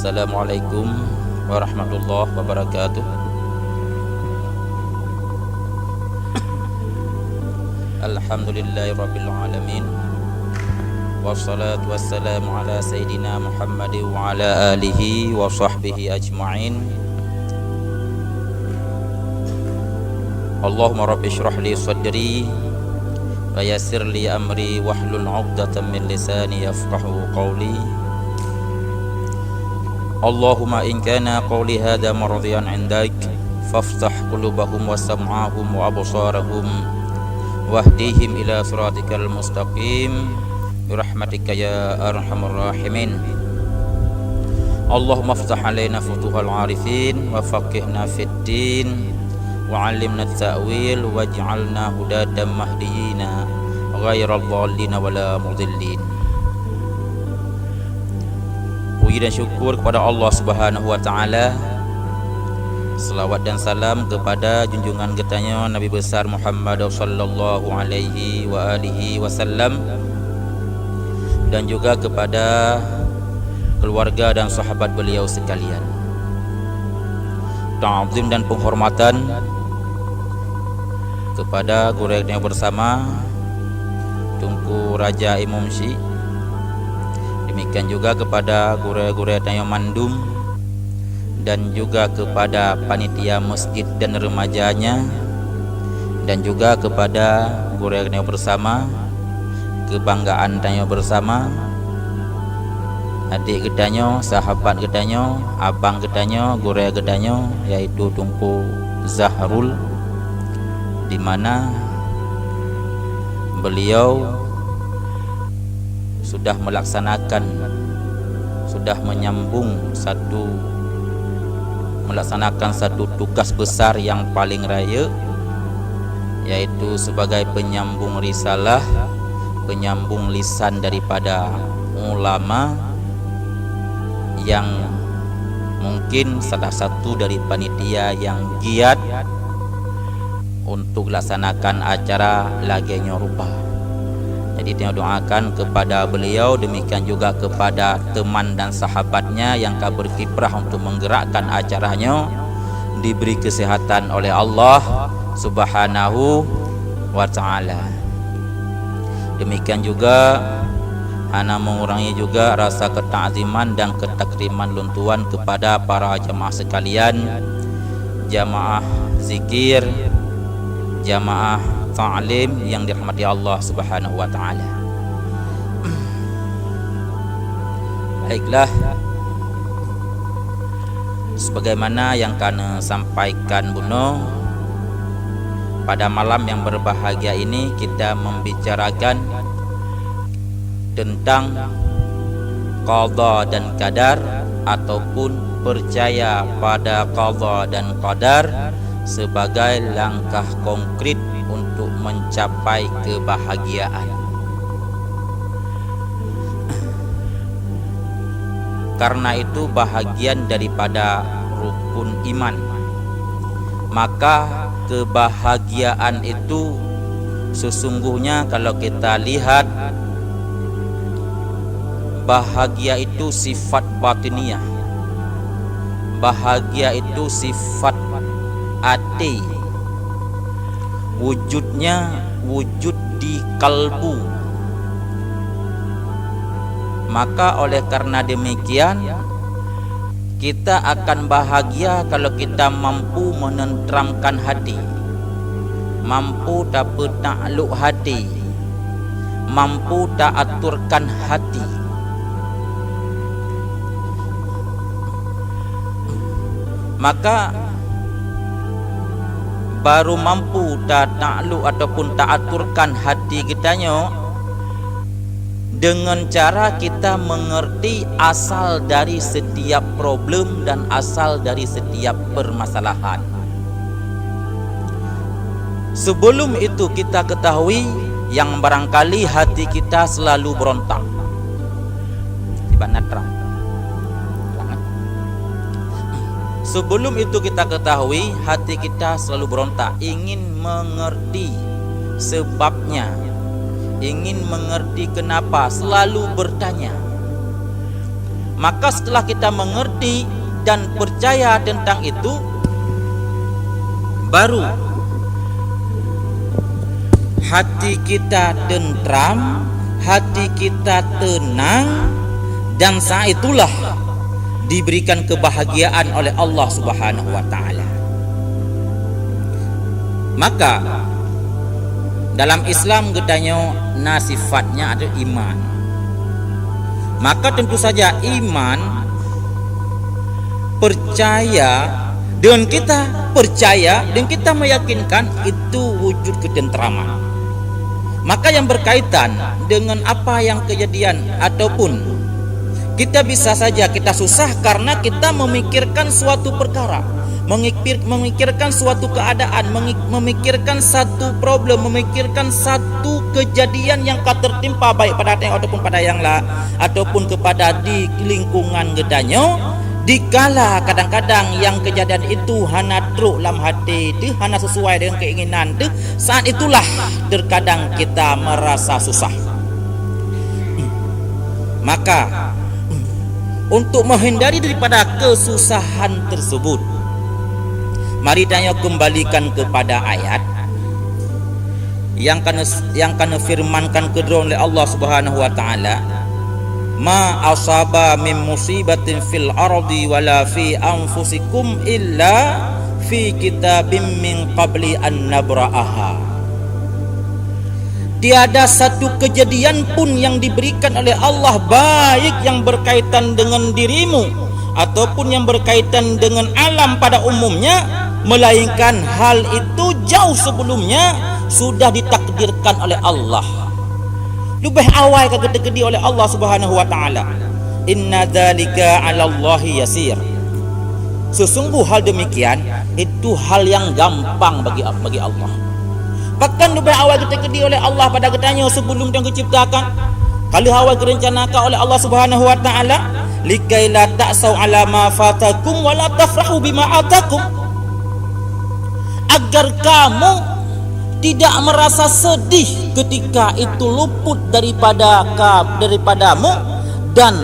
Assalamualaikum warahmatullahi wabarakatuh. Alhamdulillahirabbil alamin. Wassalatu wassalamu ala sayidina Muhammad wa ala alihi wa sahbihi ajma'in. Allahumma rabbi shrah li sadri wa yassir li amri wahlul 'uqdatam min lisani yafqahu qawli. Allahumma in kana qawli hadha mardiyan 'indak faftah qulubahum wa sam'ahum wa absarahum wahdihim ila siratikal mustaqim birahmatika ya arhamar rahimin. Allahumma iftah 'alaina futuhal 'arifin wa faqihna fid din wa 'allimna at-ta'wil waj'alna hudatan mahdiyina ghairal dhallin wala mudillin. Puji dan syukur kepada Allah Subhanahu wa taala. Selawat dan salam kepada junjungan getanya Nabi besar Muhammad sallallahu alaihi wa alihi wasallam, dan juga kepada keluarga dan sahabat beliau sekalian. Ta'zim dan penghormatan kepada guru yang bersama Tunku Raja Imam Syekh. Demikian juga kepada guru-guru yang mandum, dan juga kepada panitia masjid dan remajanya, dan juga kepada guru yang bersama, kebanggaan tanya bersama, adik gedanyo, sahabat gedanyo, abang gedanyo, guru gedanyo, yaitu Tunku Zahrul, di mana beliau sudah melaksanakan satu tugas besar yang paling raya, yaitu sebagai penyambung risalah, penyambung lisan daripada ulama yang mungkin salah satu dari panitia yang giat untuk laksanakan acara lagenya rupa. Jadi kita doakan kepada beliau, demikian juga kepada teman dan sahabatnya yang berkiprah untuk menggerakkan acaranya, diberi kesehatan oleh Allah Subhanahu wa taala. Demikian juga ana mengurangi juga rasa ketakziman dan ketakriman luntuan kepada para jamaah sekalian, jamaah zikir, jamaah ta'lim yang dirahmati Allah Subhanahu wa taala. Baiklah, sebagaimana yang kana sampaikan Buno, pada malam yang berbahagia ini kita membicarakan tentang qada dan qadar, ataupun percaya pada qada dan qadar sebagai langkah konkret untuk mencapai kebahagiaan. Karena itu bahagian daripada rukun iman. Maka kebahagiaan itu sesungguhnya kalau kita lihat, bahagia itu sifat batiniah. Bahagia itu sifat hati, wujudnya wujud di kalbu. Maka oleh karena demikian, kita akan bahagia kalau kita mampu menenteramkan hati, mampu dapat takluk hati, mampu tak aturkan hati. Maka baru mampu tak takluk ataupun tak aturkan hati kitanya dengan cara kita mengerti asal dari setiap problem dan asal dari setiap permasalahan. Sebelum itu kita ketahui yang barangkali hati kita selalu berontak. Tiba netral. Sebelum itu kita ketahui hati kita selalu berontak, ingin mengerti sebabnya, ingin mengerti kenapa, selalu bertanya. Maka setelah kita mengerti dan percaya tentang itu, baru hati kita tentram, hati kita tenang, dan saat itulah diberikan kebahagiaan oleh Allah Subhanahu wa taala. Maka dalam Islam katanya sifatnya ada iman. Maka tentu saja iman percaya, dengan kita percaya dan kita meyakinkan itu wujud ketentraman. Maka yang berkaitan dengan apa yang kejadian ataupun kita bisa saja kita susah karena kita memikirkan suatu perkara, memikirkan suatu keadaan, memikirkan satu problem, memikirkan satu kejadian yang tertimpa baik pada yang ataupun pada yang lah ataupun kepada di lingkungan gedanyo. Dikala kadang-kadang yang kejadian itu hana truk dalam hati tu, hana sesuai dengan keinginan tu, saat itulah terkadang kita merasa susah. Maka untuk menghindari daripada kesusahan tersebut, mari tanya kembalikan kepada ayat yang kena firmankan kedua oleh Allah Subhanahu wa taala, ma asaba min musibatin fil ardi wala fi anfusikum illa fi kitabim min qabli an nabra'aha. Tiada satu kejadian pun yang diberikan oleh Allah, baik yang berkaitan dengan dirimu ataupun yang berkaitan dengan alam pada umumnya, melainkan hal itu jauh sebelumnya sudah ditakdirkan oleh Allah. Lebih awal kata-kata oleh Allah Subhanahu wa taala, inna dzalika 'ala Allahi yasir. Sesungguh hal demikian itu hal yang gampang bagi Allah. Bahkan lebih awal kata-kata oleh Allah pada katanya sebelum dia diciptakan, kalau awal direncanakan oleh Allah Subhanahu wa taala, likai la ta'sau 'ala ma fatakum wa la tafrahu bima atakum, agar kamu tidak merasa sedih ketika itu luput daripadamu dan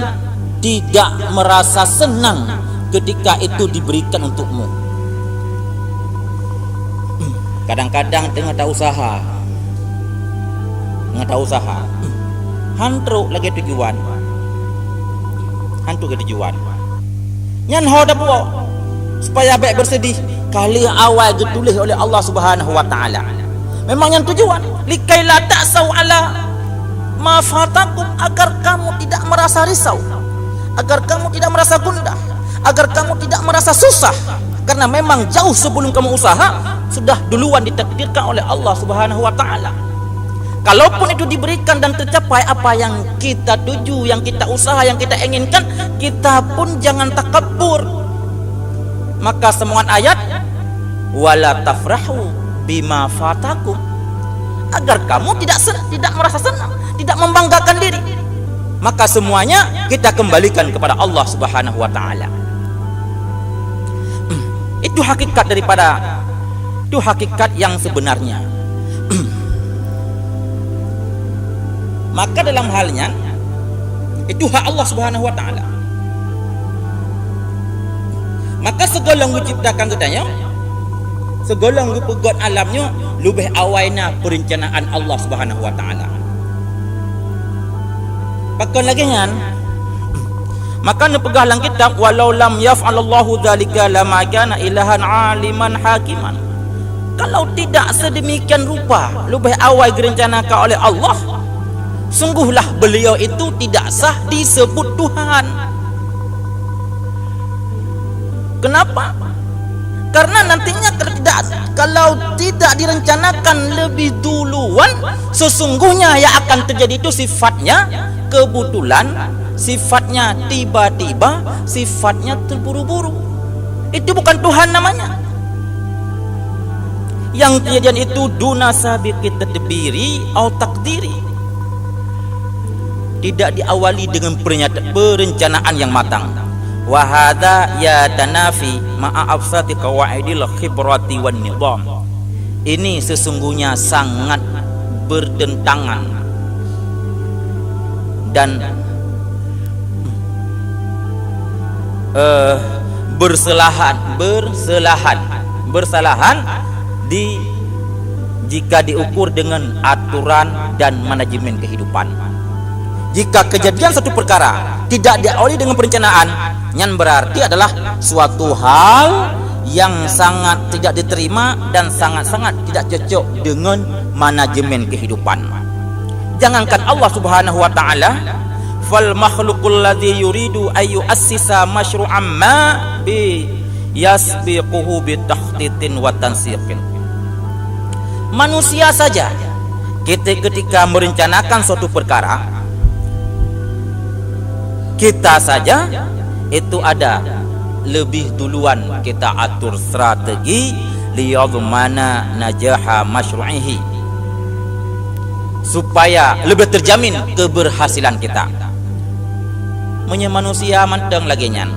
tidak merasa senang ketika itu diberikan untukmu. Kadang-kadang tengah tak usaha, hantruk lagi tujuan, nyan ho dah buat supaya baik bersedih. Kali awal ditulis oleh Allah Subhanahu wa taala, memang yang tujuan likai la ta'sau 'ala ma fatakum, agar kamu tidak merasa risau, agar kamu tidak merasa gundah, agar kamu tidak merasa susah, karena memang jauh sebelum kamu usaha sudah duluan ditakdirkan oleh Allah Subhanahu wa taala. Kalaupun itu diberikan dan tercapai apa yang kita tuju, yang kita usaha, yang kita inginkan, kita pun jangan takabur. Maka semua ayat wala tafrahu bima fatakum, agar kamu tidak merasa senang, tidak membanggakan diri. Maka semuanya kita kembalikan kepada Allah Subhanahu wa taala. Itu hakikat yang sebenarnya. Maka dalam halnya itu hak Allah Subhanahu wa taala. Maka segala yang diciptakan katanya, segala yang dipegot alamnya lebih awalnya perencanaan Allah Subhanahu wa taala. Pakon lagi kan, maka nepegah lang kitab, walau lam yaf'alallahu dzalika lama kana ilahan aliman hakiman. Kalau tidak sedemikian rupa lebih awal direncanakan oleh Allah, sungguhlah beliau itu tidak sah disebut Tuhan. Kenapa? Karena nantinya kalau tidak direncanakan lebih duluan, sesungguhnya yang akan terjadi itu sifatnya kebetulan, sifatnya tiba-tiba, sifatnya terburu-buru. Itu bukan Tuhan namanya. Yang kejadian itu duna sabiqi tadbiri atau takdiri, tidak diawali dengan perencanaan yang matang. Wa hadza yatanafi ma'a afsati qawaidil khibrati wan nizam. Ini sesungguhnya sangat bertentangan dan bersalahan jika diukur dengan aturan dan manajemen kehidupan. Jika kejadian satu perkara tidak diawali dengan perencanaan, yang berarti adalah suatu hal yang sangat tidak diterima dan sangat-sangat tidak cocok dengan manajemen kehidupan. Jangankan Allah Subhanahu wa taala, fal makhluqul ladzi yuridu ayu assisa masyru'an ma bi yasbiquhu bi takhtitin wa tansiqin. Manusia saja ketika merencanakan suatu perkara, kita saja itu ada lebih duluan kita atur strategi liyadmana najaha masyru'ihi, supaya lebih terjamin keberhasilan kita. Menye manusia manteng lagi nyan,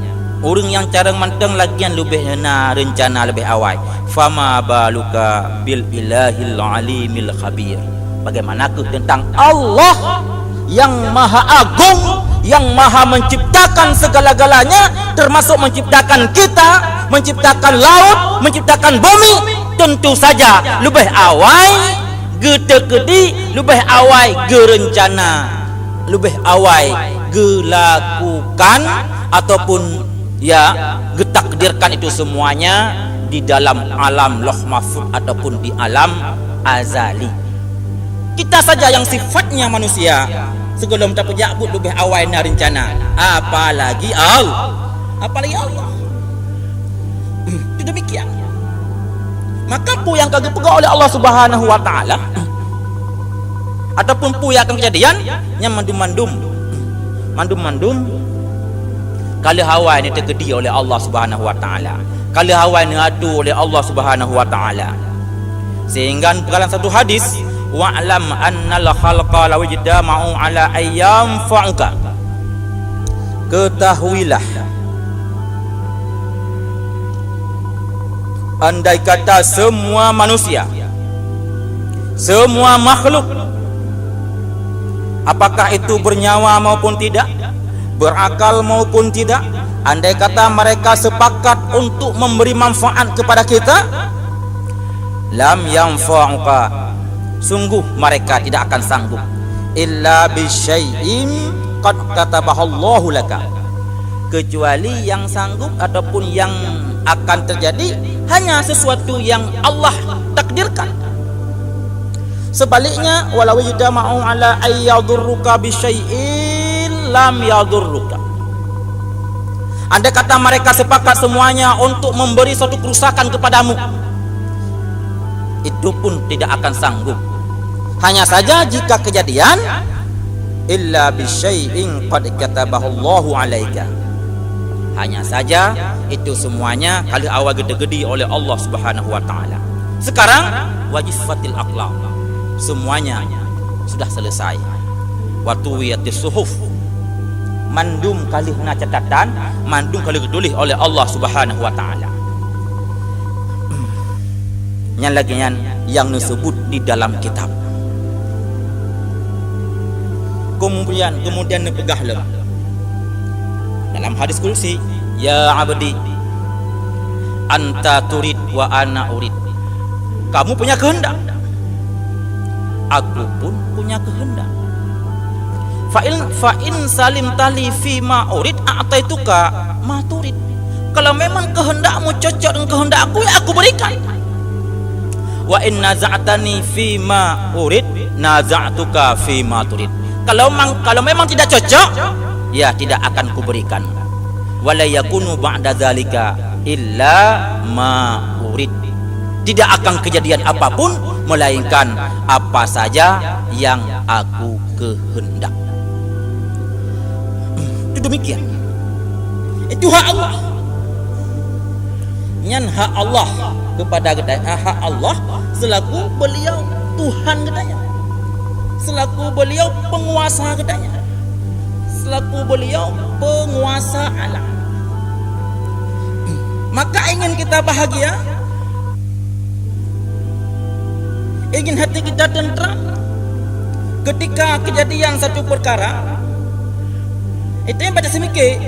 orang yang cara manteng lagi yang lebih rencana lebih awal. Fama baluka bil ilahil alimil khabir. Bagaimanakah tentang Allah yang maha agung, yang maha menciptakan segala-galanya, termasuk menciptakan kita, menciptakan laut, menciptakan bumi. Tentu saja lebih awal getekedi, lebih awal gerencana, lebih awal gelakukan ataupun ya getakdirkan itu semuanya di dalam alam Lauh Mahfuz ataupun di alam azali. Kita saja yang sifatnya manusia sebelum tak pejabut lebih awal nak rencana, apalagi Allah. Itu demikian. Maka pu yang kagak pegang oleh Allah Subhanahu wa taala ataupun pu yang akan kejadian yang mandum kali hawa ini tergedi oleh Allah Subhanahu wa taala, kali hawa ini adu oleh Allah Subhanahu wa taala. Sehingga dalam satu hadis, wa'lam annal khalqa law ijtama'u ala ayyam fa'uka, ketahuilah andai kata semua manusia, semua makhluk, apakah itu bernyawa maupun tidak, berakal maupun tidak, andai kata mereka sepakat untuk memberi manfaat kepada kita, lam yanfa'uka, sungguh mereka tidak akan sanggup, illa bisyai'in qad katabahallahu laka, kecuali yang sanggup ataupun yang akan terjadi hanya sesuatu yang Allah takdirkan. Sebaliknya, walau yajma'u ala ayyadurruka bisyai'in lam yadurruka, andai kata mereka sepakat semuanya untuk memberi suatu kerusakan kepadamu, itu pun tidak akan sanggup. Hanya saja jika kejadian illa bisyai'in qad katabahallahu alaika, hanya saja itu semuanya kali awal gede-gede oleh Allah Subhanahu wa taala. Sekarang wajifatil aqlam, semuanya sudah selesai. Watuwiyatis suhuf, mandum kali hena catatan, mandum kali ditulis oleh Allah Subhanahu wa taala. Yang lagi yang disebut di dalam kitab. Kemudian dipegahlah dalam hadis qudsi, ya abdi anta turid wa ana urid, kamu punya kehendak, aku pun punya kehendak. Fa in salim tali fi ma urid a'taituka ma turid, kalau memang kehendakmu cocok dengan kehendakku, ya aku berikan. Wa in naza'tani fi ma urid naza'tuka fi ma turid, kalau memang tidak cocok, ya tidak akan kuberikan. Wala yakunu ba'da zalika illa ma urid, tidak akan kejadian apapun melainkan apa saja yang aku kehendak. Itu demikian. Itu hak Allah. Nyan hak Allah kepada kita, hak Allah selaku beliau Tuhan katanya, selaku beliau penguasa katanya, selaku beliau penguasa alam. Maka ingin kita bahagia, ingin hati kita tentram ketika kejadian satu perkara, itu yang pada semikir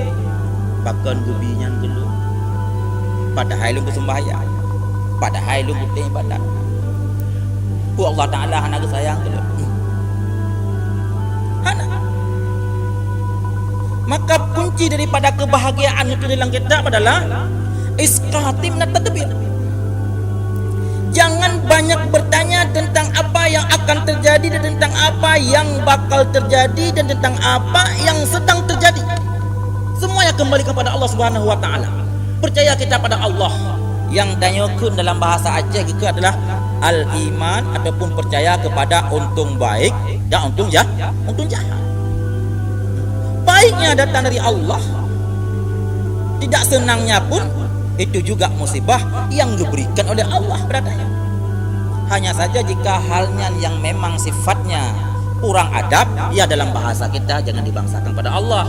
bahkan gubinya gelung padahal lu sembahyang padahal lu buat ibadat ku Allah Taala hana sayang gelung hana. Maka kunci daripada kebahagiaan itu dalam kita adalah iskatim na tadbir. Jangan banyak bertanya tentang apa yang akan terjadi dan tentang apa yang bakal terjadi dan tentang apa yang sedang terjadi. Semuanya kembali kepada Allah Subhanahu wa taala. Percaya kita pada Allah. Yang tanyakan dalam bahasa Aceh itu adalah al-iman ataupun percaya kepada untung baik dan untung jahat. Baiknya datang dari Allah. Tidak senangnya pun itu juga musibah yang diberikan oleh Allah padanya. Hanya saja jika halnya yang memang sifatnya kurang adab, ya dalam bahasa kita jangan dibangsakan pada Allah,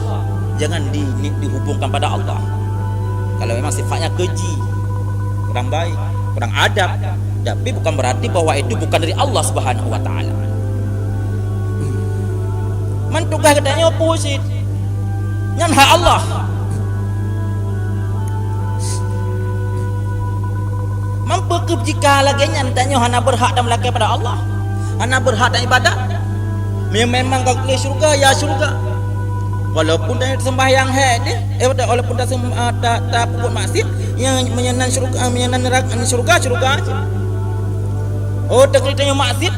jangan dihubungkan pada Allah. Kalau memang sifatnya keji, kurang baik, kurang adab, tapi bukan berarti bahwa itu bukan dari Allah Subhanahu wa taala. Mantugah katanya oposite. Nyan hak Allah. Mampu ke jika lagi nyan tanya hana berhak dan melaki pada Allah. Hana berhak dan ibadat. Memang kau ke syurga ya syurga. Walaupun dah sembahyang walaupun dah tak buat maksiat yang menyenang syurga menyenang neraka syurga aja. Oh tak tanya maksiat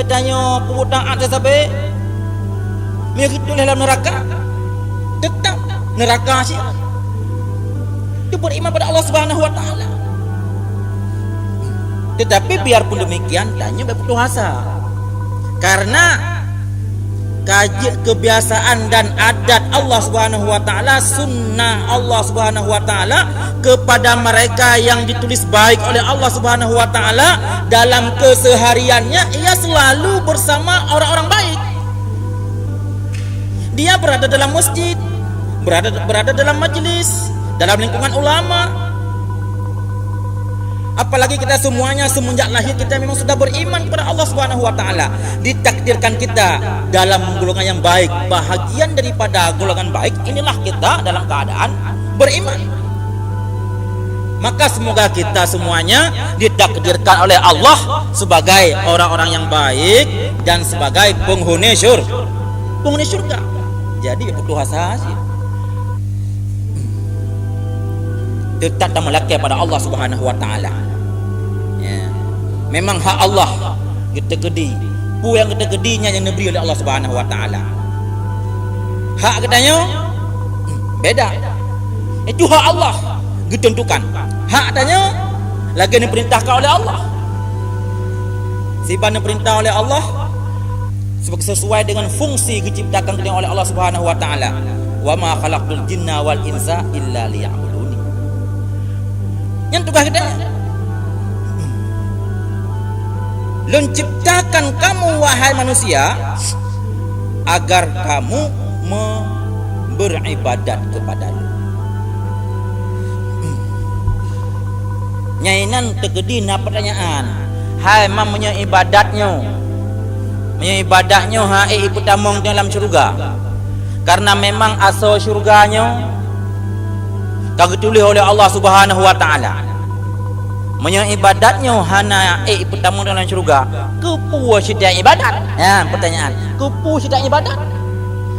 tanya perbuatan atas sampai begitu dalam neraka. Tetap neraka sih. Itu beriman pada Allah Subhanahu wa taala. Tetapi biarpun demikian tanya berputus asa. Karena kajian kebiasaan dan adat Allah Subhanahu wa taala, sunnah Allah Subhanahu wa taala kepada mereka yang ditulis baik oleh Allah Subhanahu wa taala dalam kesehariannya, ia selalu bersama orang-orang baik. Dia berada dalam masjid, berada dalam majlis, dalam lingkungan ulama. Apalagi kita semuanya semenjak lahir kita memang sudah beriman kepada Allah Subhanahu wa taala. Ditakdirkan kita dalam golongan yang baik. Bahagian daripada golongan baik inilah kita dalam keadaan beriman. Maka semoga kita semuanya ditakdirkan oleh Allah sebagai orang-orang yang baik dan sebagai penghuni syurga. Jadi putus asa sih. Tetap dan melaki pada Allah Subhanahu wa taala. Ya. Memang hak Allah kita gedi. Pu yang kita gedinya yang diberi oleh Allah Subhanahu wa taala. Hak katanya beda. Itu hak Allah ditentukan. Hak katanya lagi diperintahkan oleh Allah. Siapa diperintah oleh Allah sesuai dengan fungsi diciptakan oleh Allah Subhanahu wa taala. Wa ma khalaqtul jinna wal insa illa liya'buduni. Yang tugas kita menciptakan kamu wahai manusia agar kamu beribadat kepada-Nya. Nyainan tegedina pertanyaan. Hai mamanya ibadatnya hai ibu tamong dalam syurga. Karena memang asal syurganya kagak tulis oleh Allah Subhanahu wa taala. Menyo ibadatnya hana ibu tamong dalam syurga. Kepu sedang ibadat. Ya, pertanyaan. Kepu sedang ibadat.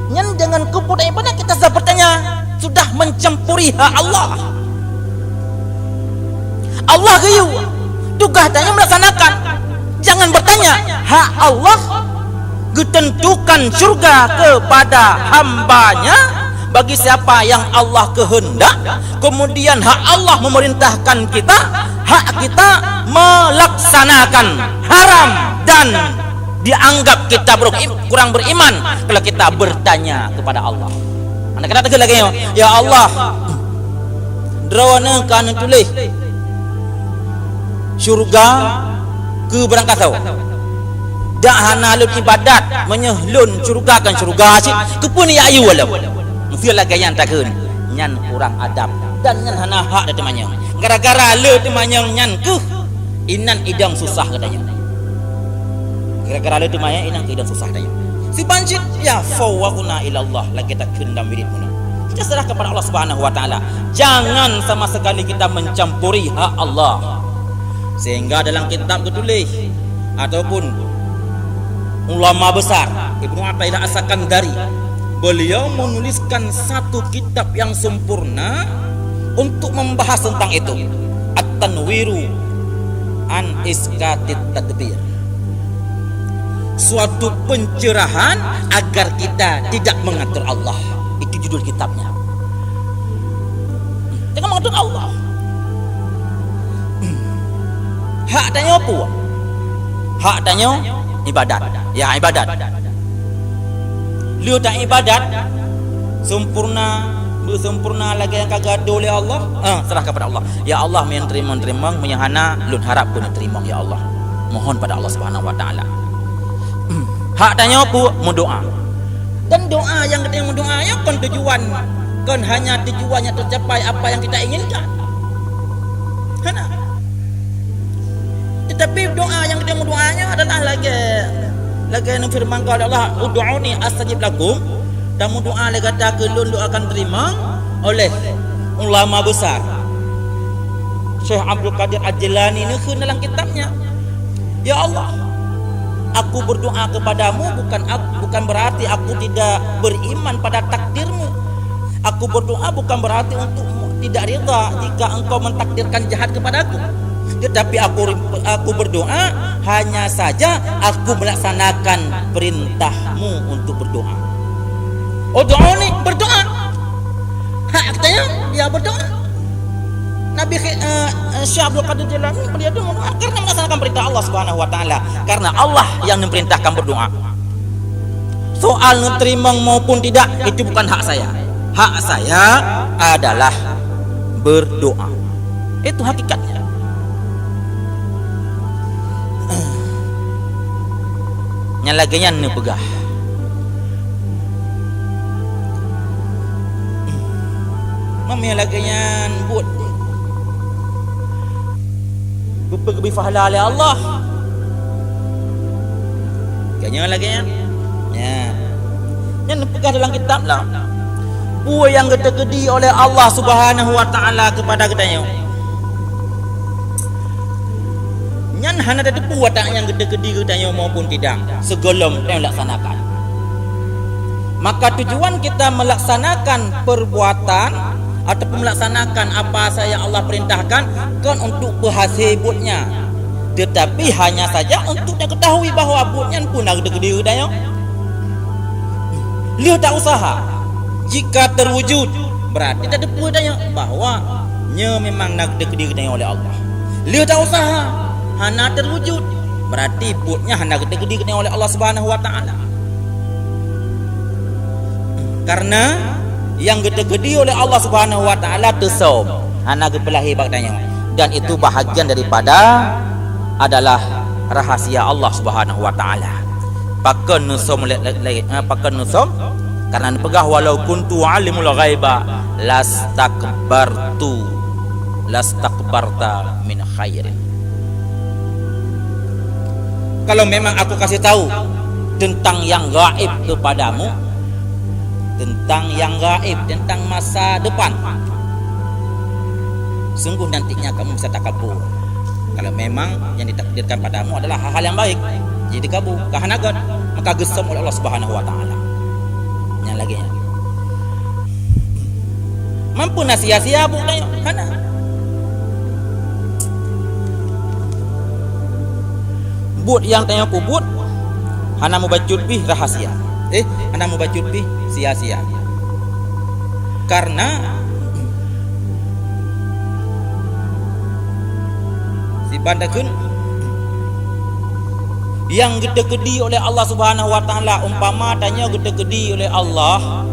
Nyan dengan kepu dan ibadat kita sudah bertanya, sudah mencampuri hak Allah. Allah gayu. Tugas tanya melaksanakan. Jangan bertanya, hak Allah ditentukan syurga kepada hambanya bagi siapa yang Allah kehendak. Kemudian hak Allah memerintahkan kita, hak kita melaksanakan haram dan dianggap kita kurang beriman kalau kita bertanya kepada Allah. Anda kata tegas lagi, ya Allah, drawana kan tulis syurga ke berangkasau. Dak hana lun ibadat menyehlun syurga kan syurga sih kepun ya ayu wala. Mesti lagi yang takun nyan kurang adab dan nyan hana hak dak temanya. Gara-gara le temanya nyan ke inan idang susah katanya. Gara-gara le temanya inan idang susah katanya. Si banjit ya fawaqna ila Allah lagi tak kendam wirid muna. kita serahkan kepada Allah Subhanahu wa taala. Jangan sama sekali kita mencampuri hak Allah. Sehingga dalam kitab tertulis ataupun ulama besar Ibnu Athaillah As-Sakandari, beliau menuliskan satu kitab yang sempurna untuk membahas tentang itu, At-Tanwiru an Iskatit Tadbir, suatu pencerahan agar kita tidak mengatur Allah. Itu judul kitabnya. Jangan mengatur Allah. Hak tanya apa? Hak tanya ibadat. Ya, ibadat. Lu tak ibadat sempurna, bersempurna lagi yang kagak ada oleh Allah, serah kepada Allah. Ya Allah, yang terima menyahana lun harap pun terima ya Allah. Mohon pada Allah Subhanahu wa taala. Hak tanya apa? Mendoa. Dan doa yang kita mendoanya kan tujuan, kan hanya tujuannya tercapai apa yang kita inginkan. Hana. Tetapi doa yang kita mendoanya adalah lagi yang firman oleh Allah, ud'uni astajib lakum. Dan doa lagi kata kelun doa akan terima oleh ulama besar Syekh Abdul Qadir Al-Jilani ini dalam kitabnya. Ya Allah, aku berdoa kepadamu bukan berarti aku tidak beriman pada takdirmu. Aku berdoa bukan berarti untuk tidak rida jika engkau mentakdirkan jahat kepadaku. Tetapi aku berdoa hanya saja aku melaksanakan perintahmu untuk berdoa. Ud'uni, berdoa. Hak katanya dia berdoa. Nabi Syekh Abdul Qadir Jilani beliau berdoa karena melaksanakan perintah Allah Subhanahu wa taala, karena Allah yang memerintahkan berdoa. Soal menerima maupun tidak itu bukan hak saya. Hak saya adalah berdoa. Itu hakikatnya. Yang laginya ni pegah. Mami laginya buat berpergi pahala oleh Allah. Kayaknya laginya. Ya. Yang pegah dalam kitab lah. Buat yang gede-gede oleh Allah Subhanahu wa taala kepada katanya. Nyan hana ada buat tak yang gede-gede katanya maupun tidak, segolong yang laksanakan. Maka tujuan kita melaksanakan perbuatan ataupun melaksanakan apa saya Allah perintahkan kan untuk berhasil buatnya. Tetapi hanya saja untuk dia ketahui bahawa buatnya pun dah gede-gede katanya. Lihat tak usaha. Jika terwujud berarti tak ada budaya bahawa nya memang nak gede-gede oleh Allah. Lihat tak usaha hana terwujud berarti putnya hana gede-gede oleh Allah Subhanahu wa taala. Karena yang gede-gede oleh Allah Subhanahu wa taala tesom hana gepelahi bagdanya, dan itu bahagian daripada adalah rahasia Allah Subhanahu wa taala. Pakan nusom pakan nusom karena pegah walau kuntu alimul ghaiba lastakbarta min khairin. Kalau memang aku kasih tahu tentang yang gaib kepadamu, tentang yang gaib, tentang masa depan, sungguh nantinya kamu bisa takabur. Kalau memang yang ditakdirkan padamu adalah hal-hal yang baik, jadi kabur kahanagan, maka gesam oleh Allah Subhanahu wa taala. Yang lagi ya. Mampu sia-sia bukan hana. But yang tanya aku but hana mubacut bih rahasia. Hana mubacut bih sia-sia. Karena si bandakun yang gede-gede oleh Allah Subhanahu wa taala, umpama tanya gede-gede oleh Allah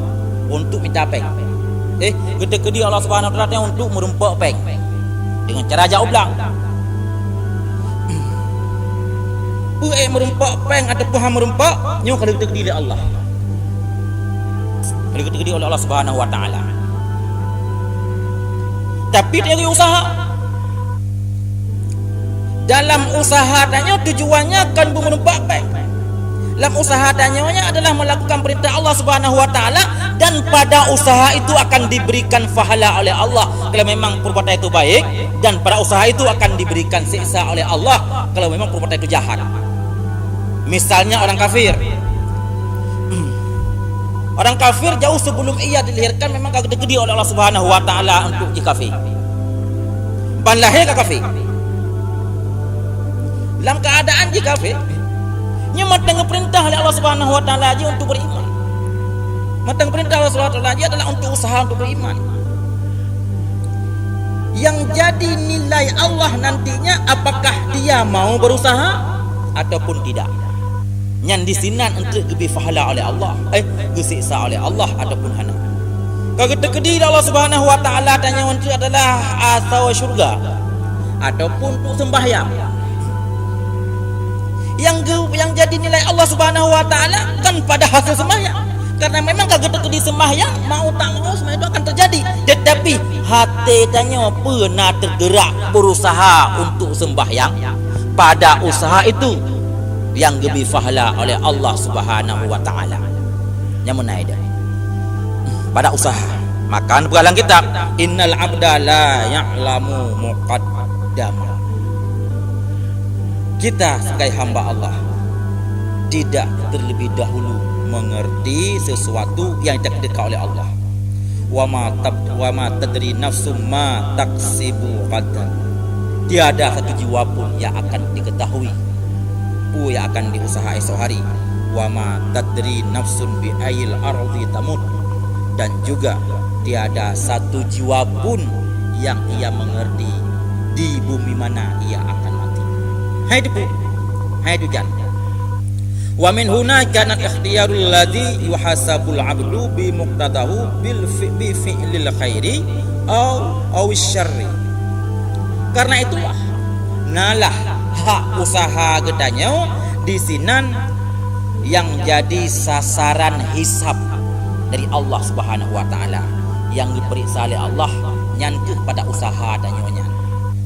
untuk minta peng. Gede-gede Allah Subhanahu wa taala untuk merempak peng. Dengan cara jauh belang. Merempak peng ataupun merempak nyo kalau gede-gede oleh Allah. Kalau gede-gede oleh Allah Subhanahu wa taala. Tapi dia usaha. Dalam usaha tanya tujuannya kan merempak peng. Dalam usaha danyonya adalah melakukan perintah Allah Subhanahu wa taala, dan pada usaha itu akan diberikan pahala oleh Allah kalau memang perbuatan itu baik, dan pada usaha itu akan diberikan siksa oleh Allah kalau memang perbuatan itu jahat. Misalnya orang kafir. Orang kafir jauh sebelum ia dilahirkan memang kagak digedi oleh Allah Subhanahu wa taala untuk jadi kafir. Ban lahir ke kafir. Dalam keadaan jadi kafir, nyemat dengan perintah oleh Allah Subhanahu wa taala aja untuk beriman. Matang perintah Allah Subhanahu wa taala aja adalah untuk usaha untuk beriman. Yang jadi nilai Allah nantinya apakah dia mau berusaha ataupun tidak. Yang disinan untuk lebih pahala oleh Allah, disiksa oleh Allah ataupun hana. Kalau kita kediri Allah Subhanahu wa taala tanya untuk adalah atau syurga ataupun untuk sembahyang. Yang jadi nilai Allah Subhanahu wa taala kan pada hasil sembahyang. Karena memang kagak terjadi sembahyang, mau tak mau sembahyang itu akan terjadi. Tetapi hati tanya pernah tergerak berusaha untuk sembahyang, pada usaha itu yang lebih pahala oleh Allah Subhanahu wa taala. Yang mana ada? Pada usaha. Maka dalam kitab innal abda la ya'lamu muqaddama. Kita sebagai hamba Allah tidak terlebih dahulu mengerti sesuatu yang ditakdirkan oleh Allah. Wa ma tadri nafsum ma taksibu qadan. Tiada satu jiwa pun yang akan diketahui apa yang akan diusaha esok hari. Wa ma tadri nafsun bi ayil ardi tamut. Dan juga tiada satu jiwa pun yang ia mengerti di bumi mana ia akan mati. Hai itu jan. Wa min huna kana ikhtiyarul ladzi yuhasabul 'abdu bi muqtadahu bil fi'lil khairi aw syarri. Karena itulah nalah hak usaha gedanya disinan yang jadi sasaran hisab dari Allah Subhanahu wa taala, yang diperiksa oleh Allah nyantu pada usaha dan nyonya.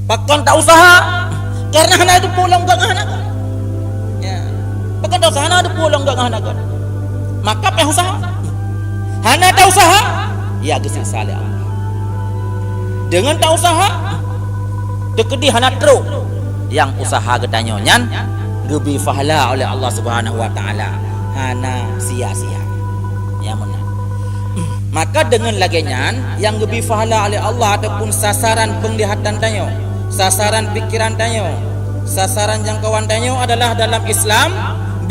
Pakon tak usaha karena hana itu pulang gak hana. Ya. Pakon tak usaha hana itu pulang gak hana. Maka apa usaha? Hana tak usaha ya disiksa oleh Allah. Dengan tak usaha dekedi hana teruk yang usaha gedanya nyan lebih pahala oleh Allah Subhanahu wa taala, hana sia-sia. Ya mana? Maka dengan lagian yang lebih pahala oleh Allah ataupun sasaran penglihatan tanyo, sasaran pikiran tanyo, sasaran jangkauan tanyo adalah dalam Islam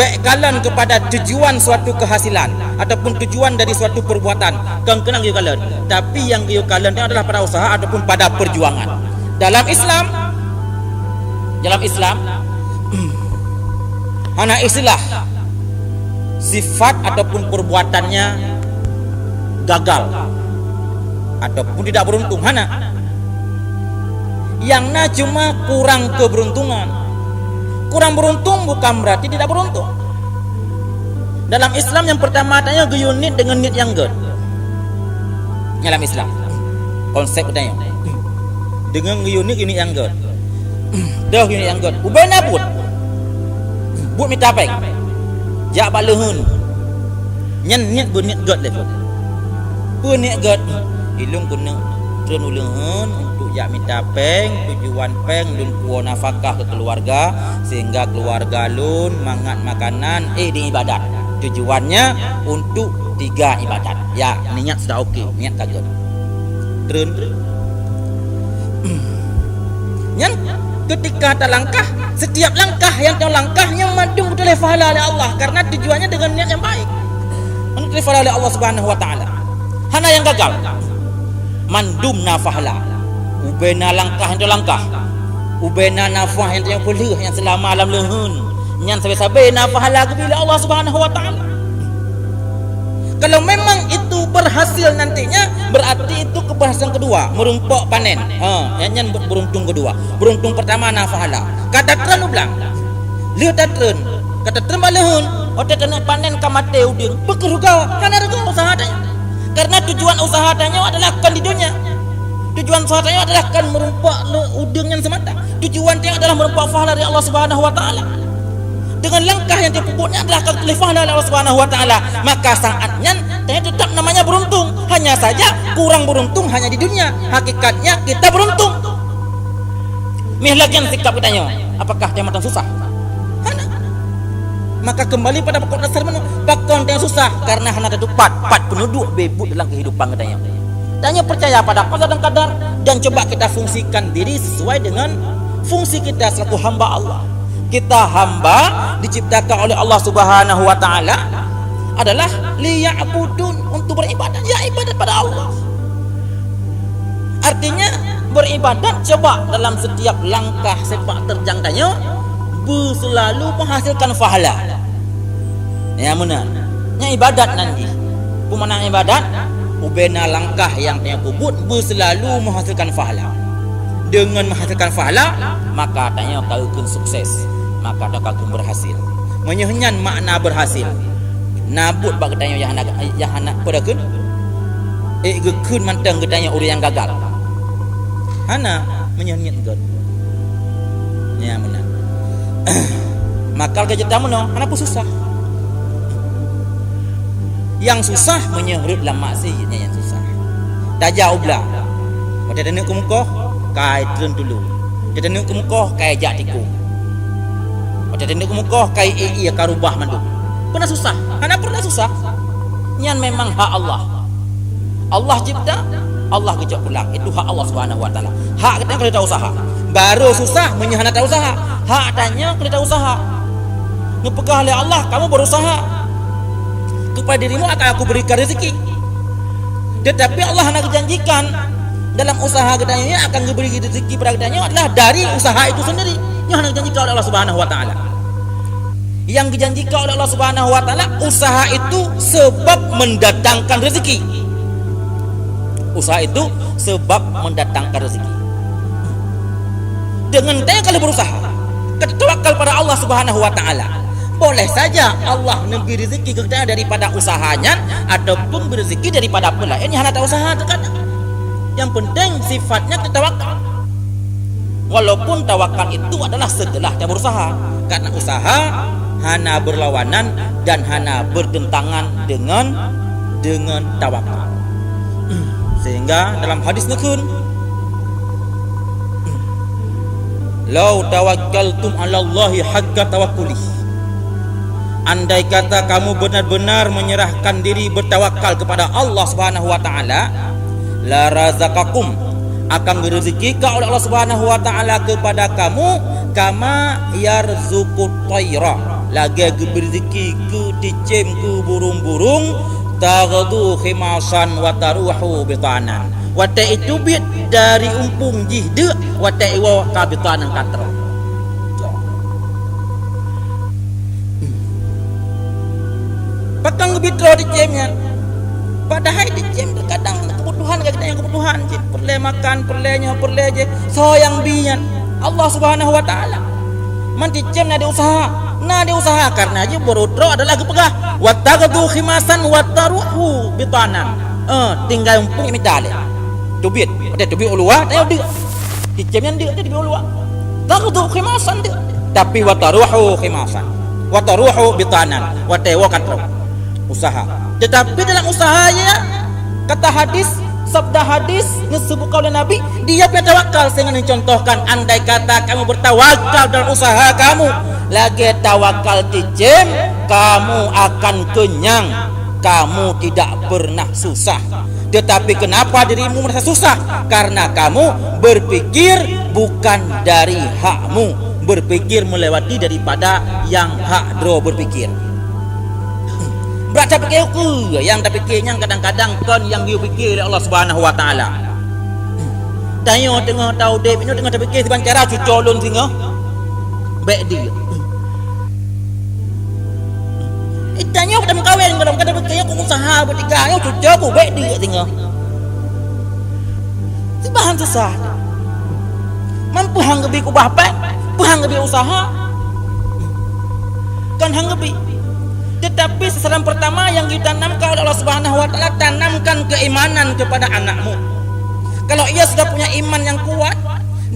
baikalan kepada tujuan suatu kehasilan ataupun tujuan dari suatu perbuatan. Kang kenang yo kalen. Tapi yang yo kalen itu adalah pada usaha ataupun pada perjuangan. Dalam Islam hana istilah sifat ataupun perbuatannya gagal ataupun tidak beruntung, hana yang cuma kurang keberuntungan. Kurang beruntung bukan berarti tidak beruntung. Dalam Islam yang pertama tanya unit dengan niat yang good. Dalam Islam konsep tanya dengan unit ini yang good. Dah unit yang good. Ubena but minta apa? Jak balehun. Nyen niat berniat good le. Berniat good ilung guna tren ulehun untuk jak minta peng, tujuan peng lun puan nafkah ke keluarga sehingga keluarga lun mangat makanan di ibadat. Tujuannya untuk 3 ibadat. Ya, niat sudah okey, niat kagak. Tren. Nyen ketika ada langkah, setiap langkah yang langkahnya madung betul pahala oleh Allah karena tujuannya dengan niat yang baik. Untuk pahala oleh Allah Subhanahu wa taala. Hana yang gagal. Mandum nafahala. Ubena langkah itu langkah. Ubena nafah yang pelih yang selama alam lehun. Nyan sabe-sabe nafahala bila Allah Subhanahu wa taala. Kalau memang itu berhasil nantinya, berarti itu keberhasilan kedua, merumpok panen. Yang beruntung kedua. Beruntung pertama nafahala. Kata tren ulang. Lihat tren. Kata tren balehun, otak kena panen kamate uding. Bekerugau, hana rego usaha tanya. Karena tujuan usaha tanya adalah kan di dunia. Tujuan usaha tanya adalah kan merumpok uding yang semata. Tujuan tanya adalah merumpok pahala dari Allah Subhanahu wa taala. Dengan dengan langkah yang dia pupuknya adalah kalifah oleh Allah Subhanahu wa taala, maka saatnya dia tetap namanya beruntung. Hanya saja kurang beruntung hanya di dunia, hakikatnya kita beruntung. Mihlagian sikap katanya, apakah dia macam susah? Hana. Maka kembali pada pokok dasar mana? Pakon yang susah karena hana ada pat penduduk bebut dalam kehidupan katanya. Tanya percaya pada qada dan qadar dan coba kita fungsikan diri sesuai dengan fungsi kita selaku hamba Allah. Kita hamba diciptakan oleh Allah Subhanahu wa taala adalah liya'budun, untuk beribadat, ya ibadat pada Allah. Artinya beribadat coba dalam setiap langkah sepak terjang tanya selalu menghasilkan pahala. Ya benar. Nya ibadat nanti. Pemana ibadat ubena langkah yang tanya kubut selalu menghasilkan pahala. Dengan menghasilkan pahala maka tanya kau akan sukses, maka kau akan berhasil. Menyenyan makna berhasil. Nabut bak tanya yang anak pada kun gekun mantang ketanya orang yang gagal. Hana menyenyan god. Ya benar. Maka kerja tamu no, hana pun susah. Yang susah menyerut lah maksudnya yang susah. Tak jauh belah. Pada tengok ke muka, kai turun dulu. Pada tengok ke muka, kai jak tikung. Pada tengok ke muka, kai ia karubah mandu. Pernah susah? Hana pernah susah. Yang memang hak Allah. Allah cipta, Allah kejap pulang. Itu hak Allah Subhanahu wa taala. Hak kita kena usaha. Baru susah menyahana tak usaha. Hak tanya kena usaha. Ngepegah oleh Allah, kamu berusaha. Kepada dirimu akan aku berikan rezeki. Tetapi Allah nak janjikan dalam usaha katanya akan diberi rezeki pada katanya adalah dari usaha itu sendiri. Yang nak janjikan oleh Allah Subhanahu wa taala. Yang dijanjikan oleh Allah Subhanahu wa taala, usaha itu sebab mendatangkan rezeki. Usaha itu sebab mendatangkan rezeki. Dengan tanya kalau berusaha, kita tawakal pada Allah Subhanahu wa taala. Boleh saja Allah memberi rezeki kita daripada usahanya ataupun beri rezeki daripada pula. Ini hanya tak usaha terkadang. Yang penting sifatnya kita tawakal. Walaupun tawakal itu adalah setelah dia berusaha. Karena usaha hana berlawanan dan hana bertentangan dengan tawakal. Sehingga dalam hadis nekun, lau tawakkaltum 'ala Allahi haqqa tawakkuli. Andai kata kamu benar-benar menyerahkan diri bertawakal kepada Allah Subhanahu wa taala, la razaqakum, akan berezeki oleh Allah Subhanahu wa taala kepada kamu kama yarzuqut tayra, lagi berezeki ke ticem ke burung-burung, taghdu khimasan wa taruhu bitanan. Wata itu bit dari umpung jihde, wata iwa kabitanan katra. Pakang gebitro di jamnya. Padahal di jam terkadang kebutuhan kita yang kebutuhan, perle makan, perlenya, perle je sayang bian Allah Subhanahu wa taala. Man di jam ada usaha. Nah dia usaha karena aja borotro adalah kepegah. Wa taghdu khimasan wa taruhu bitanan. Tinggal umpung imidale. Tubit, ada tubit ulua, tayo dia. Di jamnya dia di ulua. Taghdu khimasan dia. Tapi wa taruhu khimasan. Wa taruhu bitanan. Wa tayo katro. Usaha. Tetapi dalam usahanya kata hadis, sabda hadis disebut oleh Nabi, dia bertawakal. Sehingga mencontohkan, andai kata kamu bertawakal dalam usaha kamu, lagi tawakal tijem, kamu akan kenyang, kamu tidak pernah susah. Tetapi kenapa dirimu merasa susah? Karena kamu berpikir bukan dari hakmu, berpikir melewati daripada yang hak dro berpikir. Berat tak fikir ke? Yang tak fikirnya kadang-kadang kan yang dia fikir oleh Allah Subhanahu wa taala. Tanya tengah tahu dep ini tengah tak fikir seban cara cucolon singa. Baik dia. Tanya pada mengkawin kalau kata fikir aku usaha bertiga yo cucol aku baik dia singa. Sebahan susah. Mampu hang lebih ku bapak, hang lebih usaha. Kan hang lebih. Tetapi sasaran pertama yang ditanamkan oleh Allah Subhanahu wa taala, tanamkan keimanan kepada anakmu. Kalau ia sudah punya iman yang kuat,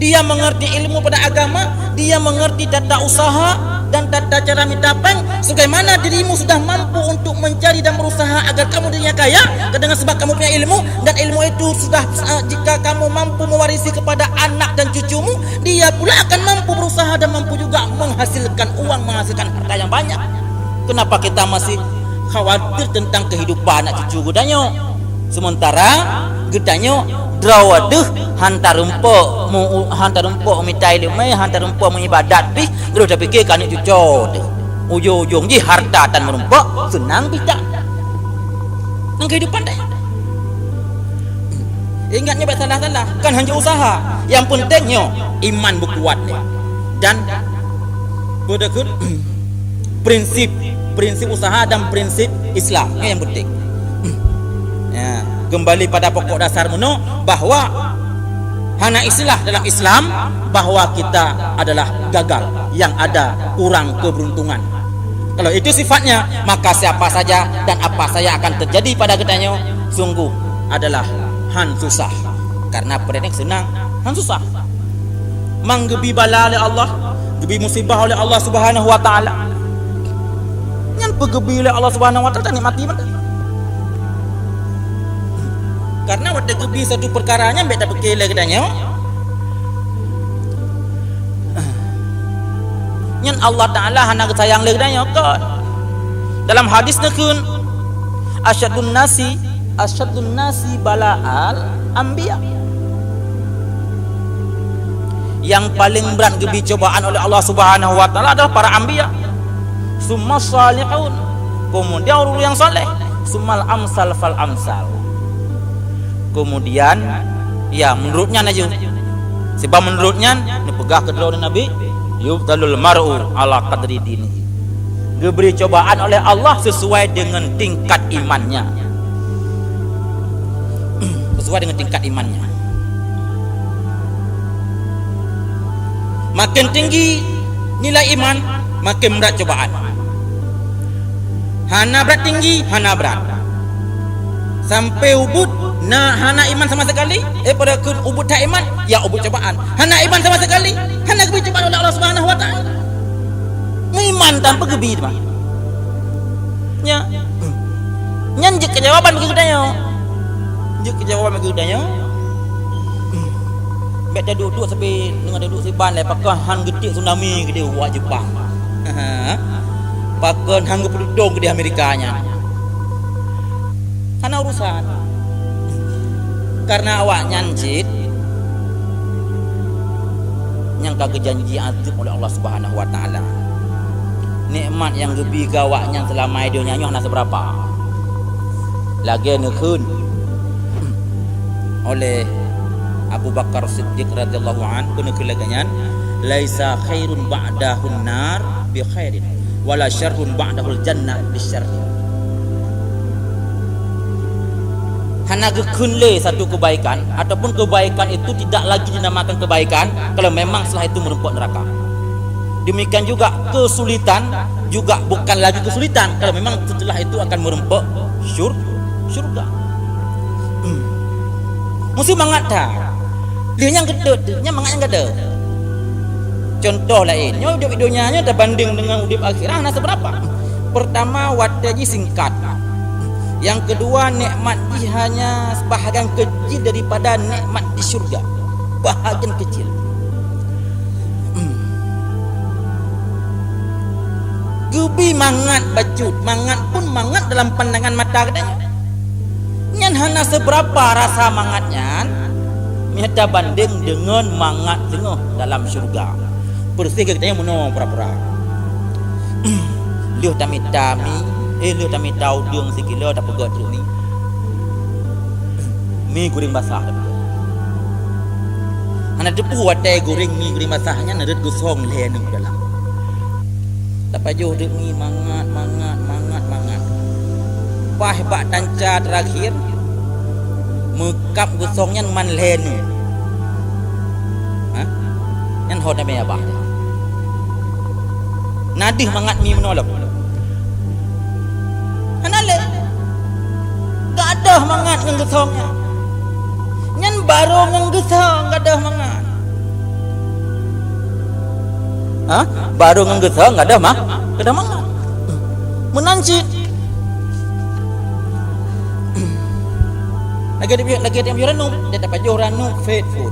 dia mengerti ilmu pada agama, dia mengerti tata usaha, dan tata cara mitapang sebagaimana dirimu sudah mampu untuk mencari dan berusaha agar kamu dirinya kaya dengan sebab kamu punya ilmu, dan ilmu itu sudah jika kamu mampu mewarisi kepada anak dan cucumu, dia pula akan mampu berusaha dan mampu juga menghasilkan uang, menghasilkan harta yang banyak. Kenapa kita masih khawatir tentang kehidupan anak cucu gedanyo, sementara gedanyo drawaduh hantar rumpuk mitai lemai, hantar rumpuk mengibadat pi, terus dah fikirkan ni cucu tu ujung-ujung je harta tan merumpuk, senang tidak nang kehidupan dah. Ingatnya baik salah-salah kan hanya usaha, yang pentingnya iman berkuat ni, dan berdekut prinsip usaha dan prinsip Islam ni yang penting. Ya, kembali pada pokok dasar muno bahawa hana istilah dalam Islam bahawa kita adalah gagal, yang ada kurang keberuntungan. Kalau itu sifatnya, maka siapa saja dan apa saja akan terjadi pada kitanya sungguh adalah han susah. Karena prediksi senang, han susah. Manggebi bala oleh Allah, gebi musibah oleh Allah Subhanahu wa taala. Yang pegebi oleh Allah Subhanahu wa taala nikmati mana? Karena waktu gebi satu perkaranya mbek tak bekele kedanya. Yang Allah Taala hana sayang le kedanya kan. Dalam hadis nekun asyadun nasi bala'al anbiya. Yang paling berat gebi cobaan oleh Allah Subhanahu wa taala adalah para anbiya. Summa salihun. Kemudian orang yang saleh. Summal amsal fal amsal. Kemudian ya menurutnya aja, sebab menurutnya dipegah kedua Nabi, yubtalul mar'u ala qadri dini, diberi cobaan oleh Allah sesuai dengan tingkat imannya, sesuai dengan tingkat imannya. Makin tinggi nilai iman, makin berat cobaan. Hana berat tinggi, hana berat sampai ubud. Nah, hana iman sama sekali, pada ubud tak iman, ya ubud cobaan. Hana iman sama sekali, hana gebi cobaan oleh Allah Subhanahu wa taala. Iman tanpa gebi tu. Ya. Nyanjek kejawaban bagi kedanya. Nyanjek kejawaban bagi kedanya. Mek dah duduk sampai dengan duduk siban lai pakai hang gedik tsunami gede buat Jepang. Pakai hang penduduk gede Amerikanya. Hana urusan. Karena awak nyanjit yang kagak janji azab oleh Allah Subhanahu wa taala. Nikmat yang gebi ke awaknya selama hidupnya nyoh nak seberapa? Lagi nekun oleh Abu Bakar Siddiq radhiyallahu anhu nekun laganyan, laisa khairun ba'dahun nar bi khairin wala syarrun ba'dahul jannah bi syarrin. Hana gekun le satu kebaikan, ataupun kebaikan itu tidak lagi dinamakan kebaikan kalau memang setelah itu merempuk neraka. Demikian juga kesulitan juga bukan lagi kesulitan kalau memang setelah itu akan merempuk syurga. Mesti mangat dah. Dia yang gedut, dia mangat yang gede. Contoh lain, hidup dunia nya dah banding dengan hidup akhirat hana seberapa. Pertama, waktunya singkat. Yang kedua, nikmat ini hanya sebahagian kecil daripada nikmat di syurga. Bahagian kecil. Gebi mangat bacut, mangat pun mangat dalam pandangan mata katanya. Nyan hana seberapa rasa mangatnya, nyata banding dengan mangat tengah dalam syurga. Bersih katanya menolak pura-pura. Liu tami-tami. Lu tak tahu diung sekilo dah pegat terus ni. Mi goreng basah. Ana depu watai goreng mi goreng basahnya nadet gosong le ni dalam. Tapi jo dek mi mangat. Pah bak tanca terakhir mekap gosongnya man le ni. Yan hod na apa? Nadih mangat mi menolak. Hanale gak ada mangat dengan gesongnya. Nyan baru dengan gesong gak ada mangat. Baru ngenggesa enggak ada mah. Kada mangan. Menancit. Lagi dia ranum, dia dapat jual ranum faithful.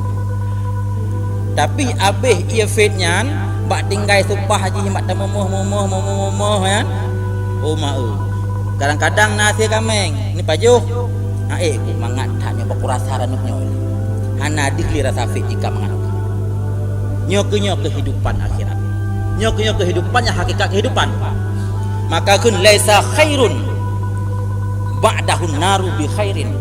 Tapi abih ia faithnya bak tinggai supah haji mak dah memoh kan. Oh mau. Kadang-kadang nasi kameng ni pajuh. Ku mangat hanya berkurasa ranuknya. Hana dikli rasa faith jika mangat. Nyoke kehidupan akhirat. Nyoke kehidupannya hakikat kehidupan. Maka kun laisa khairun ba'dahun naru bi khairin.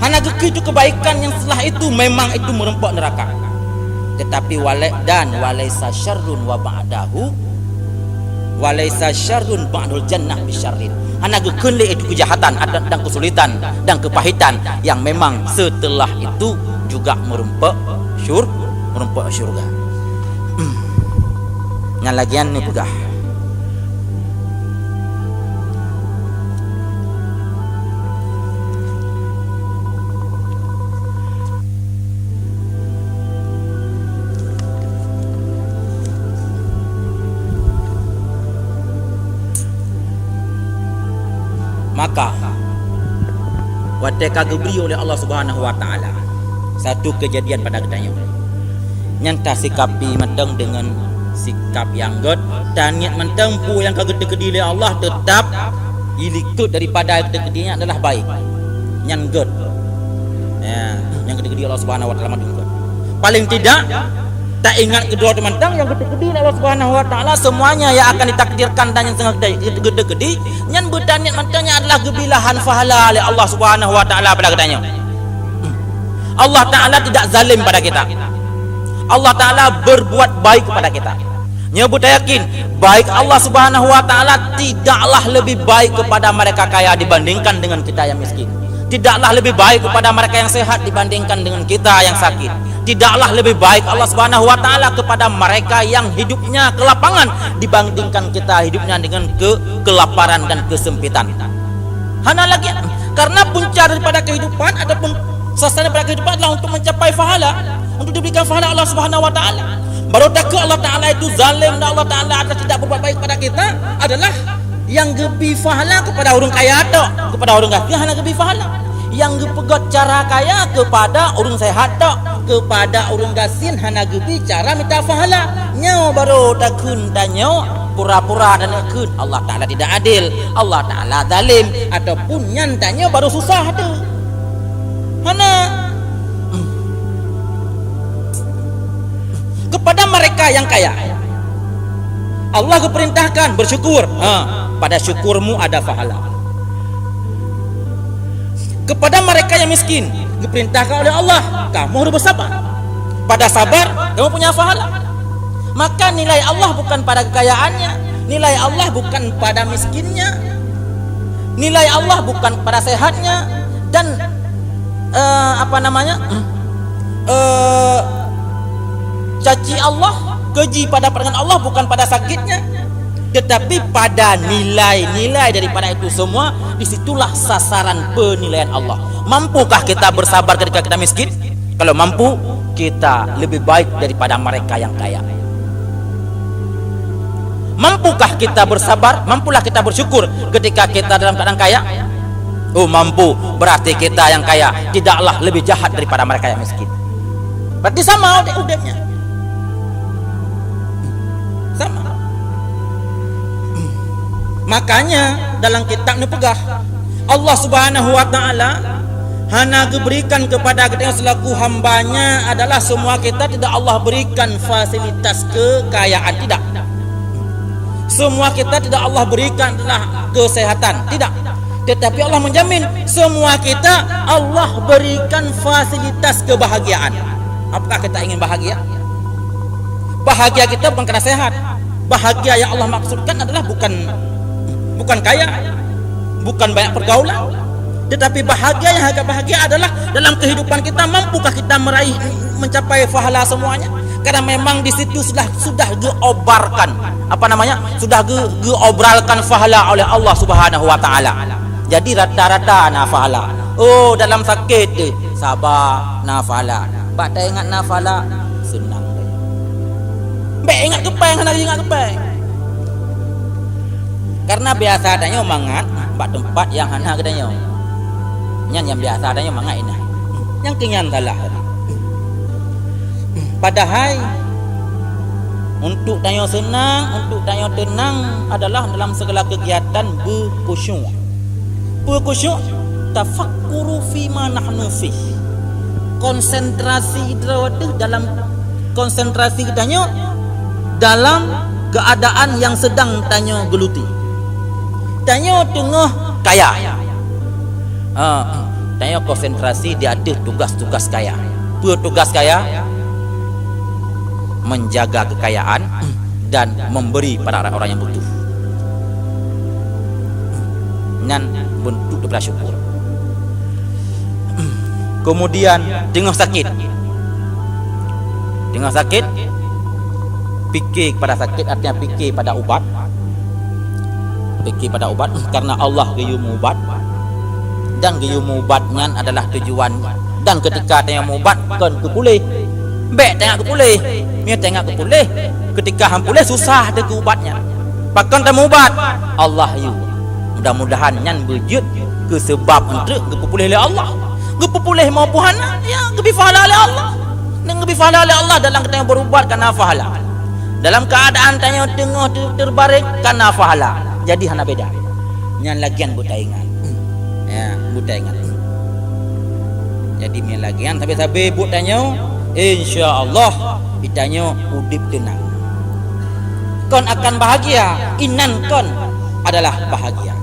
Hana itu kebaikan yang setelah itu memang itu merempok neraka. Tetapi walaisa syarrun wa ba'dahu walaisa syarrun ba'dul jannah bi syarrin. Hana gekenle itu kejahatan dan kesulitan dan kepahitan yang memang setelah itu juga merempok syurga. Yang lagian ni pegah. Maka wateka diberi oleh Allah Subhanahu wa taala satu kejadian pada katanya. Nyanta sikapi mentang dengan sikap yang god dan niat mentempu yang kagede-gede oleh Allah tetap ilikut daripada gede-gedenya adalah baik. Nyan god. Ya, yang gede-gede Allah Subhanahu wa taala madung. Paling tidak tak ingat kedua teman-teman yang gede-gede Allah Subhanahu wa taala semuanya yang akan ditakdirkan dan yang sangat gede-gede nyan bertaniat mantanya adalah gebilahan pahala oleh Allah Subhanahu wa taala pada katanya. Allah taala tidak zalim pada kita. Allah taala berbuat baik kepada kita. Nyebut yakin baik Allah Subhanahu wa taala tidaklah lebih baik kepada mereka kaya dibandingkan dengan kita yang miskin. Tidaklah lebih baik kepada mereka yang sehat dibandingkan dengan kita yang sakit. Tidaklah lebih baik Allah Subhanahu wa taala kepada mereka yang hidupnya kelapangan dibandingkan kita hidupnya dengan kelaparan dan kesempitan. Hana lagi karena punca daripada kehidupan ataupun sasaran daripada kehidupan adalah untuk mencapai pahala, untuk diberikan pahala Allah Subhanahu wa taala. Baru tak Allah taala itu zalim dan Allah taala adalah tidak berbuat baik kepada kita adalah yang gebi pahala kepada orang kaya tok, kepada orang kaya hana gebi pahala. Yang gepegot cara kaya kepada orang sehat tok, kepada orang gasin hana gebi cara minta pahala. Nyo baru takun danyo pura-pura dan akun Allah taala tidak adil, Allah taala zalim ataupun nyantanya baru susah tu. Hana kepada mereka yang kaya Allah keperintahkan bersyukur. Pada syukurmu ada pahala. Kepada mereka yang miskin diperintahkan oleh Allah kamu harus bersabar. Pada sabar kamu punya pahala. Maka nilai Allah bukan pada kekayaannya, nilai Allah bukan pada miskinnya, nilai Allah bukan pada sehatnya dan caci Allah, keji pada pandangan Allah bukan pada sakitnya, tetapi pada nilai-nilai daripada itu semua. Disitulah sasaran penilaian Allah. Mampukah kita bersabar ketika kita miskin? Kalau mampu, kita lebih baik daripada mereka yang kaya. Mampukah kita bersabar? Mampulah kita bersyukur ketika kita dalam keadaan kaya? Oh mampu, berarti kita yang kaya tidaklah lebih jahat daripada mereka yang miskin. Berarti sama udahnya. Sama. Makanya dalam kitab ni pegah Allah Subhanahu wa taala hana diberikan kepada kita yang selaku hambanya adalah semua kita tidak Allah berikan fasilitas kekayaan, tidak. Semua kita tidak Allah berikan adalah kesehatan, tidak. Tetapi Allah menjamin semua kita Allah berikan fasilitas kebahagiaan. Apakah kita ingin bahagia? Bahagia kita bukan karena sehat. Bahagia yang Allah maksudkan adalah bukan kaya, bukan banyak pergaulan, tetapi bahagia yang agak bahagia adalah dalam kehidupan kita mampukah kita meraih mencapai pahala semuanya. Karena memang di situ sudah diobarkan sudah diobralkan pahala oleh Allah Subhanahu wa taala. Jadi rata-rata na pahala. Oh dalam sakit sabar na pahala. Bak tak ingat na pahala senang. Baik ingat kepeng, nak ingat kepeng. Karena biasa adanya mangat bak tempat yang hana kedanya. Yang biasa adanya mangat ini. Yang kenyan salah. Padahal untuk tanya senang, untuk tanya tenang adalah dalam segala kegiatan berkhusyuk. Berkhusyuk, tafakkuru fi ma nahnu fi. Konsentrasi dalam konsentrasi tanya dalam keadaan yang sedang tanya geluti. Tanya tengah kaya. Tanya konsentrasi dia ada tugas-tugas kaya. Tugas kaya menjaga kekayaan dan memberi pada orang yang butuh. Dan bentuk daripada syukur. Kemudian tengah sakit. Tengah sakit, fikir kepada sakit artinya fikir pada ubat. Fikir pada ubat karena Allah gayu ubat. Dan gayu ubatnya adalah tujuan. Dan ketika tengah ubat kan kepulih. Baik tengah kepulih. Dia tengah kepulih. Ketika hang pulih susah ada ke ubatnya. Pakan temu ubat Allah you. Mudah-mudahan nyan berjud ke sebab untuk kepulih oleh Allah. Kepulih mau puhana ya lebih pahala oleh Allah. Dan lebih pahala oleh Allah dalam tengah berubat karena pahala. Dalam keadaan tanya tengah terbaring karena pahala. Jadi hana beda. Nyan lagian buta ingat. Ya, buta ingat. Jadi nyan lagian sampai-sampai but tanya insya-Allah ditanya udip tenang. Kon akan bahagia. Inan kon adalah bahagia.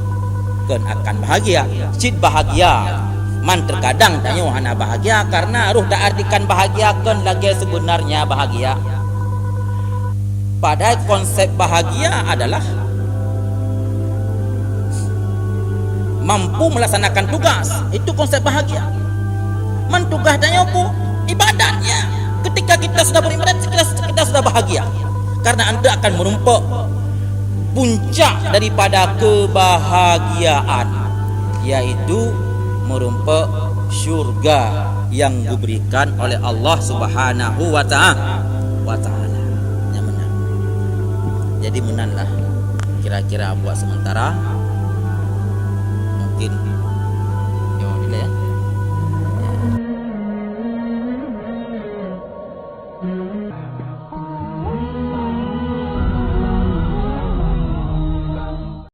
Kon akan bahagia. Cid bahagia. Man terkadang tanya hana bahagia karena ruh dah artikan bahagia kon lagi sebenarnya bahagia. Padahal konsep bahagia adalah mampu melaksanakan tugas. Itu konsep bahagia. Man tugas tanya apa? Ibadatnya. Ketika kita sudah beribadat, kita sudah bahagia. Karena anda akan merumpak puncak daripada kebahagiaan, yaitu merumpak syurga yang diberikan oleh Allah Subhanahu wa ta'ala. Yang menang. Jadi menanglah kira-kira buat sementara.